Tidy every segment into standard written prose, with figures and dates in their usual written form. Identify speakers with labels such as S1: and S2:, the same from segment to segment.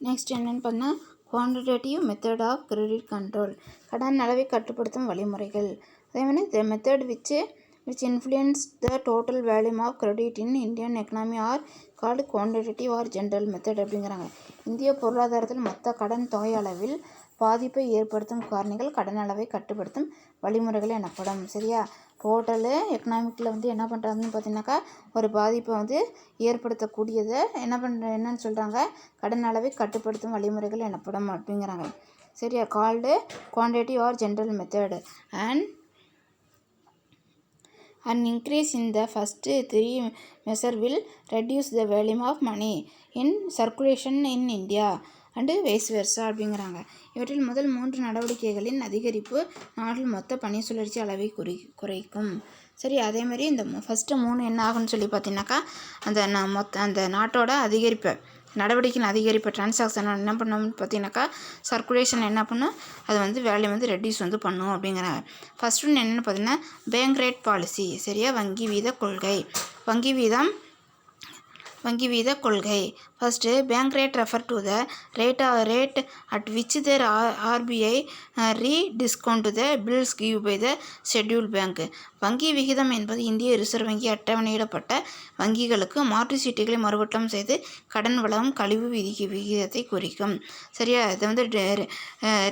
S1: Next என்னென்னு பார்த்தீங்கன்னா quantitative method of credit control, கடன் அளவை கட்டுப்படுத்தும் வழிமுறைகள். அதே மாதிரி the method which influence the total volume of credit in Indian economy are called quantitative or general method அப்படிங்கிறாங்க. இந்திய பொருளாதாரத்தில் மொத்த கடன் தொகை அளவில் பாதிப்பை ஏற்படுத்தும் காரணிகள் கடன் அளவை கட்டுப்படுத்தும் வழிமுறைகள் எனப்படும். சரியா, டோட்டலு எக்கனாமிக்கில் என்ன பண்ணுறாங்கன்னு பார்த்தீங்கன்னாக்கா ஒரு பாதிப்பை ஏற்படுத்தக்கூடியதை என்னன்னு சொல்கிறாங்க, கடன் அளவை கட்டுப்படுத்தும் வழிமுறைகள் எனப்படும் அப்படிங்கிறாங்க. சரியா, called quantitative or general method. An increase in the first three measures will reduce the volume of money in circulation in India and vice versa அப்படிங்கிறாங்க. இவற்றில் முதல் 3 நடவடிக்கைகளின் அதிகரிப்பு நாட்டில் மொத்த பணி சுழற்சி அளவை குறைக்கும். சரி, அதேமாதிரி இந்த ஃபஸ்ட்டு 3 என்ன ஆகுன்னு சொல்லி பார்த்தீங்கன்னாக்கா அந்த நாட்டோட நடவடிக்கையின் அதிகரிப்பு டிரான்சாக்ஷன் என்ன பண்ணணும்னு பார்த்தீங்கன்னாக்கா சர்க்குலேஷன் என்ன பண்ணும், அது வேல்யூ ரெடியூஸ் பண்ணும் அப்படிங்கிறாங்க. ஃபஸ்ட் ஒன்று என்னென்னு பார்த்தீங்கன்னா பேங்க் ரேட் பாலிசி. சரியா, வங்கி வீத கொள்கை. First bank rate refer to the rate at which the RBI rediscount the bills give by the schedule bank. வங்கி விகிதம் என்பது இந்திய ரிசர்வ் வங்கி அட்டவணையிடப்பட்ட வங்கிகளுக்கு மாற்று சீட்டுகளை மறுவட்டம் செய்து கடன் வழங்கும் கழிவு விகிதத்தை குறிக்கும். சரியா, இது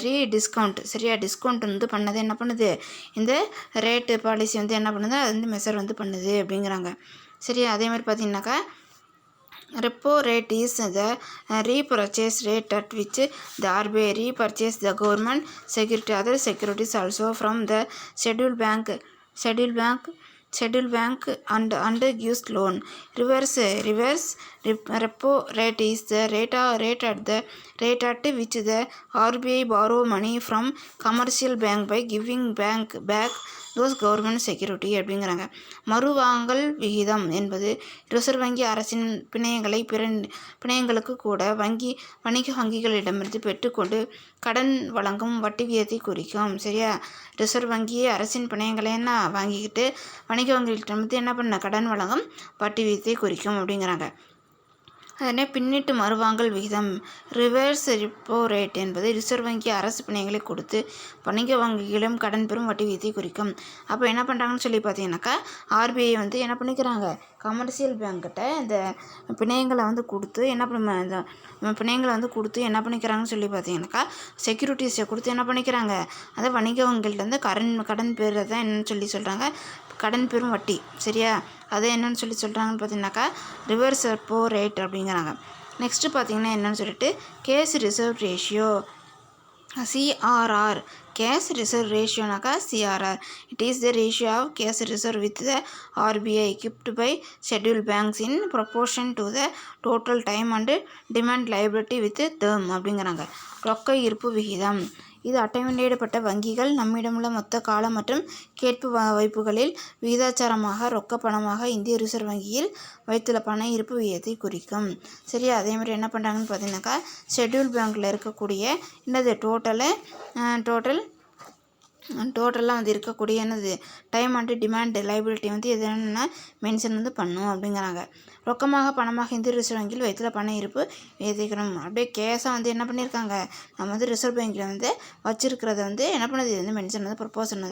S1: ரீடிஸ்கவுண்ட். சரியா, டிஸ்கவுண்ட் பண்ணது என்ன பண்ணுது, இந்த ரேட்டு பாலிசி என்ன பண்ணுது, அது மெஷர் பண்ணுது அப்படிங்கிறாங்க. சரியா, அதே மாதிரி பார்த்தீங்கன்னாக்கா repo rate is the repurchase rate at which the RBI repurchase the government security other securities also from the scheduled bank and gives loan. Reverse repo rate is the rate at which the RBI borrow money from commercial bank by giving bank back those government security அப்படிங்கிறாங்க. மறுவாங்கல் விகிதம் என்பது reserve வங்கி அரசின் பிணையங்களுக்கு கூட வணிக வங்கிகளிடமிருந்து பெற்றுக்கொண்டு கடன் வழங்கும் வட்டி விகிதத்தை குறிக்கும். சரியா, ரிசர்வ் வங்கி அரசின் பிணையங்களை வாங்கிக்கிட்டு வணிக வங்கிகளிடமிருந்து என்ன பண்ண கடன் வழங்கும் வட்டி விகிதத்தை குறிக்கும் அப்படிங்கிறாங்க. அதனை பின்னிட்டு மறுவாங்கல் விகிதம் ரிவர்ஸ் ரிப்போ ரேட் என்பது ரிசர்வ் வங்கி அரசு பிணையங்களை கொடுத்து வணிக வங்கிகளும் கடன் பெறும் வட்டி விகிதத்தை குறிக்கும். அப்போ என்ன பண்ணுறாங்கன்னு சொல்லி பார்த்தீங்கன்னாக்கா RBI என்ன பண்ணிக்கிறாங்க, கமர்ஷியல் பேங்க்கிட்ட இந்த பிணையங்களை கொடுத்து இந்த பிணையங்களை கொடுத்து என்ன பண்ணிக்கிறாங்கன்னு சொல்லி பார்த்தீங்கன்னாக்கா செக்யூரிட்டிஸை கொடுத்து என்ன பண்ணிக்கிறாங்க, அதை வணிக வங்கிகள்லேருந்து கடன் பெறுறதை என்னன்னு சொல்கிறாங்க, கடன் பெறும் வட்டி. சரியா, அதை என்னன்னு சொல்கிறாங்கன்னு பார்த்தீங்கன்னாக்கா ரிவர்ஸ் ரெப்போ ரேட் அப்படிங்கிறாங்க. நெக்ஸ்ட்டு பார்த்தீங்கன்னா என்னன்னு சொல்லிட்டு cash reserve ratio CRR. Cash reserve ரேஷியோனாக்கா CRR. It is the ratio of cash reserve with the RBI kept by scheduled banks in proportion to the total time and demand liability with them அப்படிங்கிறாங்க. ரொக்க இருப்பு விகிதம். இது அட்டவணையிடப்பட்ட வங்கிகள் நம்மிடமுள்ள மொத்த கால மற்றும் கேட்பு வைப்புகளில் விகிதாச்சாரமாக ரொக்க பணமாக இந்திய ரிசர்வ் வங்கியில் வைத்துள்ள பண இருப்பு விகிதத்தை குறிக்கும். சரியா, அதே மாதிரி என்ன பண்ணுறாங்கன்னு பார்த்தீங்கன்னாக்கா ஷெட்யூல் பேங்க்கில் இருக்கக்கூடிய என்னது டோட்டலாக இருக்கக்கூடிய டைம் அண்ட் டிமாண்ட் லைபிலிட்டி எது என்னென்னா மென்ஷன் பண்ணும் அப்படிங்கிறாங்க. ரொக்கமாக பணமாக இந்திய ரிசர்வ் வங்கியில் வைத்துள்ள பண இருப்பு விகிதம் அப்படியே கேஷாக என்ன பண்ணியிருக்காங்க, நம்ம ரிசர்வ் பேங்கில் வச்சுருக்கிறத என்ன பண்ணுது, மென்ஷன் ப்ரொப்போசன்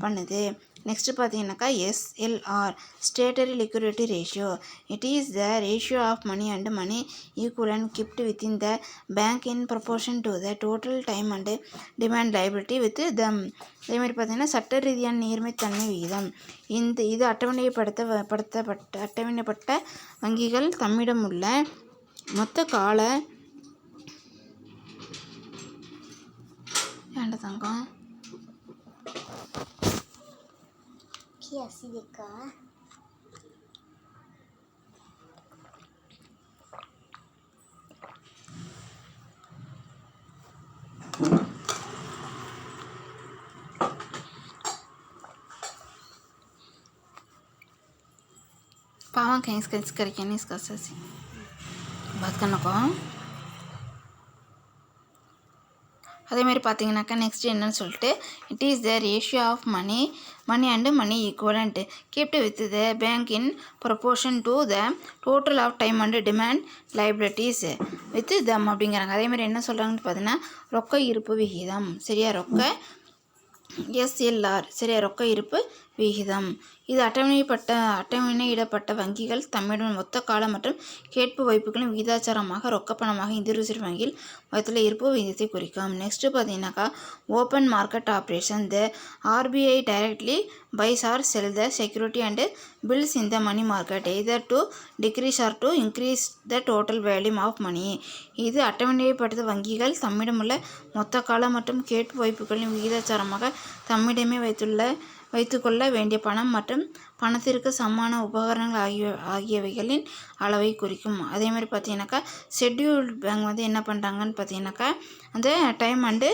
S1: பண்ணுது. நெக்ஸ்ட்டு பார்த்தீங்கன்னாக்கா SLR statutory liquidity ratio. It is the ratio of money and money equivalent kept within the bank in proportion to the total time and demand liability with them. அதேமாதிரி பார்த்தீங்கன்னா சட்ட ரீதியான நீர்மைத்தன்மை விகிதம். இது அட்டவணைப்பட்ட வங்கிகள் தம்மிடம் உள்ள மொத்த கால தங்கம் पावा कहीं इसका करके नहीं इसका सही बात करना को அதேமாதிரி பார்த்தீங்கன்னாக்கா நெக்ஸ்ட் என்னன்னு சொல்லிட்டு it is the ratio of money and money equivalent kept with the bank in proportion to the total of time and demand liabilities with them அப்படிங்கிறாங்க. அதேமாதிரி என்ன சொல்கிறாங்கன்னு பார்த்தீங்கன்னா ரொக்க இருப்பு விகிதம். சரியா, எஸ்எல்ஆர். சரியா, ரொக்க இருப்பு விகிதம். இது அட்டவணையிடப்பட்ட வங்கிகள் தம்மிடம் மொத்த கால மற்றும் கேட்பு வைப்புகளின் விகிதாச்சாரமாக ரொக்கப்பணமாக இந்திய ரிசர்வ் வங்கியில் வைத்துள்ள இருப்பு விகிதத்தை குறிக்கும். நெக்ஸ்ட் பார்த்தீங்கன்னாக்கா open market operation. The RBI directly buys or sell the security and bills in the money market either to decrease or to increase the total volume of money. இது அட்டவணைப்படுத்த வங்கிகள் தம்மிடமுள்ள மொத்த கால மற்றும் கேட்பு வைப்புகளின் விகிதாச்சாரமாக தம்மிடமே வைத்துக்கொள்ள வேண்டிய பணம் மற்றும் பணத்திற்கு சமமான உபகரணங்கள் ஆகியவைகளின் அளவை குறிக்கும். அதேமாதிரி பார்த்தீங்கன்னாக்கா ஷெட்யூல்டு பேங்க் என்ன பண்ணுறாங்கன்னு பார்த்தீங்கன்னாக்கா அந்த டைம் அண்டு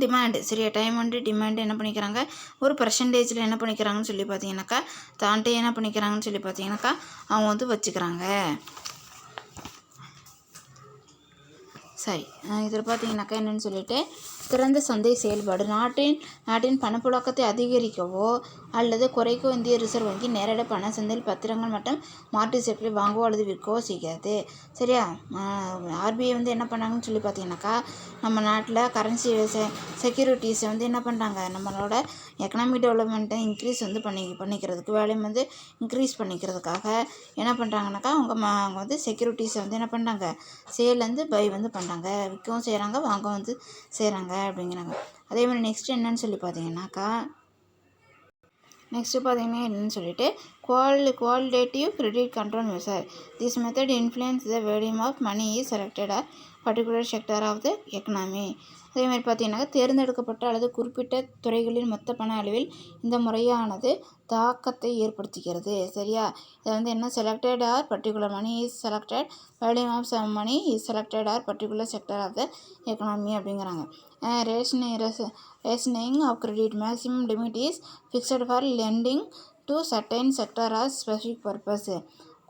S1: டிமாண்டு. சரியா, டைம் அண்டு டிமாண்டு என்ன பண்ணிக்கிறாங்க ஒரு பர்சன்டேஜில் என்ன பண்ணிக்கிறாங்கன்னு சொல்லி பார்த்தீங்கன்னாக்கா தாண்டி என்ன பண்ணிக்கிறாங்கன்னு சொல்லி பார்த்தீங்கன்னாக்கா அவங்க வச்சுக்கிறாங்க. சரி, இதில் பார்த்தீங்கன்னாக்கா என்னென்னு சொல்லிட்டு திறந்த சந்தை செயல்பாடு. நாட்டின் பணப்புழக்கத்தை அதிகரிக்கவோ அல்லது குறைக்கவோ இந்திய ரிசர்வ் வங்கி நேரடி பண சந்தையில் பத்திரங்கள் மற்றும் மாற்று சொத்துக்களை வாங்கவோ அல்லது விற்கவோ செய்கிறது. சரியா, ஆர்பிஐ என்ன பண்ணாங்கன்னு சொல்லி பார்த்தீங்கன்னாக்கா நம்ம நாட்டில் கரன்சி செக்யூரிட்டிஸை என்ன பண்ணுறாங்க நம்மளோட எக்கனாமிக் டெவலப்மெண்ட்டை இன்க்ரீஸ் பண்ணிக்கிறதுக்கு வேலையை இன்க்ரீஸ் பண்ணிக்கிறதுக்காக என்ன பண்ணுறாங்கனாக்கா அவங்க செக்யூரிட்டிஸை என்ன பண்ணுறாங்க சேல்லேருந்து பை பண்ணுறாங்க, விற்கவும் செய்கிறாங்க, வாங்கவும் செய்கிறாங்க அப்படிங்கிறாங்க. அதேமாதிரி நெக்ஸ்ட் என்னன்னு சொல்லி பார்த்தீங்கன்னாக்கா என்னன்னு சொல்லிட்டு qualitative credit control measure. This method influence the volume of money is selected or particular sector of the economy. அதேமாதிரி பார்த்தீங்கன்னாக்கா தேர்ந்தெடுக்கப்பட்ட அல்லது குறிப்பிட்ட துறைகளின் மொத்த பண அளவில் இந்த முறையானது தாக்கத்தை ஏற்படுத்துகிறது. சரியா, இதை என்ன selected or particular money is selected, volume of money is selected or particular sector of the economy அப்படிங்கிறாங்க. Rationing of credit. Maximum limit is fixed for lending to certain sector or specific purpose.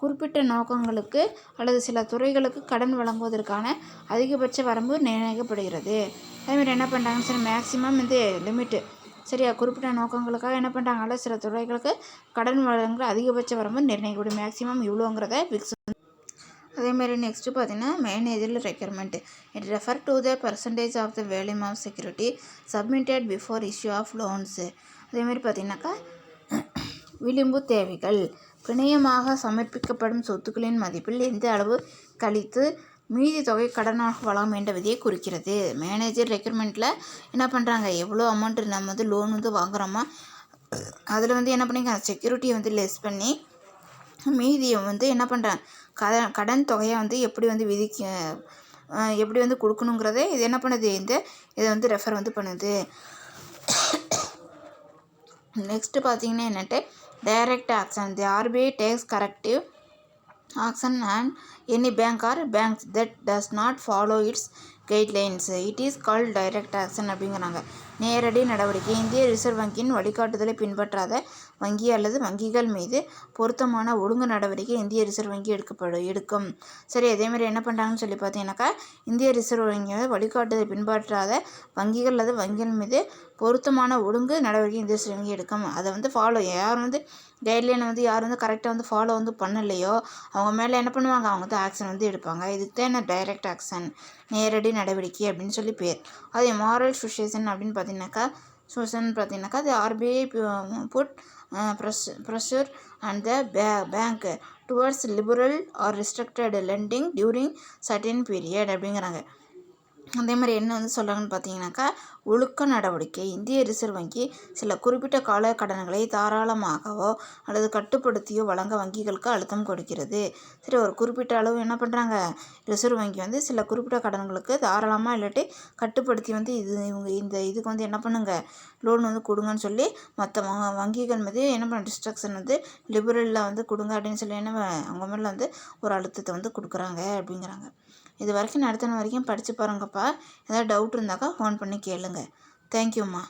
S1: குறிப்பிட்ட நோக்கங்களுக்கு அல்லது சில துறைகளுக்கு கடன் வழங்குவதற்கான அதிகபட்ச வரம்பு நிர்ணயிக்கப்படுகிறது. அதேமாதிரி என்ன பண்ணுறாங்க சார் மேக்ஸிமம் லிமிட்டு. சரியா, குறிப்பிட்ட நோக்கங்களுக்காக என்ன பண்ணுறாங்க அல்லது சில துறைகளுக்கு கடன் வழங்குற அதிகபட்ச வரம்பு நிர்ணயிக்கப்படும். மேக்ஸிமம் இவ்வளோங்கிறத ஃபிக்ஸ். அதேமாதிரி நெக்ஸ்ட்டு பார்த்தீங்கன்னா managerial requirement. It refer to the percentage of the volume of security submitted before issue of loans. அதேமாதிரி பார்த்தீங்கன்னாக்கா விளிம்பு தேவைகள். பிணையமாக சமர்ப்பிக்கப்படும் சொத்துக்களின் மதிப்பில் எந்த அளவு கழித்து மீதி தொகை கடனாக வழங்க என்ற விதியை குறிக்கிறது. மேனேஜர் ரெக்யர்மெண்ட்டில் என்ன பண்ணுறாங்க எவ்வளோ அமௌண்ட்டு நம்ம லோன் வாங்குகிறோமா அதில் என்ன பண்ணிக்கலாம் செக்யூரிட்டியை லெஸ் பண்ணி மீதியை என்ன பண்ணுறாங்க கடன் தொகையை எப்படி எப்படி கொடுக்கணுங்கிறத இது என்ன பண்ணுது இதை ரெஃபர் பண்ணுது. நெக்ஸ்ட்டு பார்த்தீங்கன்னா என்னட்டு direct action. The RBI takes corrective action and any bank or banks that does not follow its guidelines it is called direct action அப்படிங்கிறாங்க. நேரடி நடவடிக்கை. இந்திய ரிசர்வ் வங்கியின் வழிகாட்டுதலை பின்பற்றாத வங்கி அல்லது வங்கிகள் மீது பொருத்தமான ஒழுங்கு நடவடிக்கை இந்திய ரிசர்வ் வங்கி எடுக்கும். சரி, அதேமாதிரி என்ன பண்ணுறாங்கன்னு சொல்லி பார்த்தீங்கன்னாக்கா இந்திய ரிசர்வ் வங்கியோட வழிகாட்டுதலை பின்பற்றாத வங்கிகள் அல்லது வங்கிகள் மீது பொருத்தமான ஒழுங்கு நடவடிக்கை இந்திய ரிசர்வ் வங்கி எடுக்கும். அதை ஃபாலோ யார் கைட்லைனை யார் கரெக்டாக ஃபாலோ பண்ணலையோ அவங்க மேலே என்ன பண்ணுவாங்க அவங்க ஆக்ஷன் எடுப்பாங்க. இதுக்கு தான் என்ன டைரக்ட் ஆக்ஷன் நேரடி நடவடிக்கை அப்படின்னு சொல்லி பேர். அதே மாரல் சுச்சுவேஷன் அப்படின்னு பார்த்தீங்கன்னாக்கா அது RBI put pressure and the bank towards liberal or restricted lending during certain period அப்படிங்கிறாங்க. அதே மாதிரி என்ன சொல்கிறாங்கன்னு பார்த்தீங்கன்னாக்கா ஒழுக்க நடவடிக்கை. இந்திய ரிசர்வ் வங்கி சில குறிப்பிட்ட கால கடன்களை தாராளமாகவோ அல்லது கட்டுப்படுத்தியோ வழங்க வங்கிகளுக்கு அழுத்தம் கொடுக்கிறது. சரி, ஒரு குறிப்பிட்ட அளவு என்ன பண்ணுறாங்க ரிசர்வ் வங்கி சில குறிப்பிட்ட கடன்களுக்கு தாராளமாக இல்லாட்டி கட்டுப்படுத்தி இதுக்கு என்ன பண்ணுங்க லோன் கொடுங்கன்னு சொல்லி மற்ற வங்கிகள் மீது என்ன பண்ண டிஸ்ட்ரக்ஷன் லிபரலில் கொடுங்க அப்படின்னு சொல்லி அவங்க மேலே ஒரு அழுத்தத்தை கொடுக்குறாங்க அப்படிங்கிறாங்க. இது வரைக்கும் நடத்தின வரைக்கும் படித்து பாருங்கப்பா. ஏதாவது டவுட் இருந்தாக்கா ஃபோன் பண்ணி கேளுங்க. தேங்க்யூம்மா.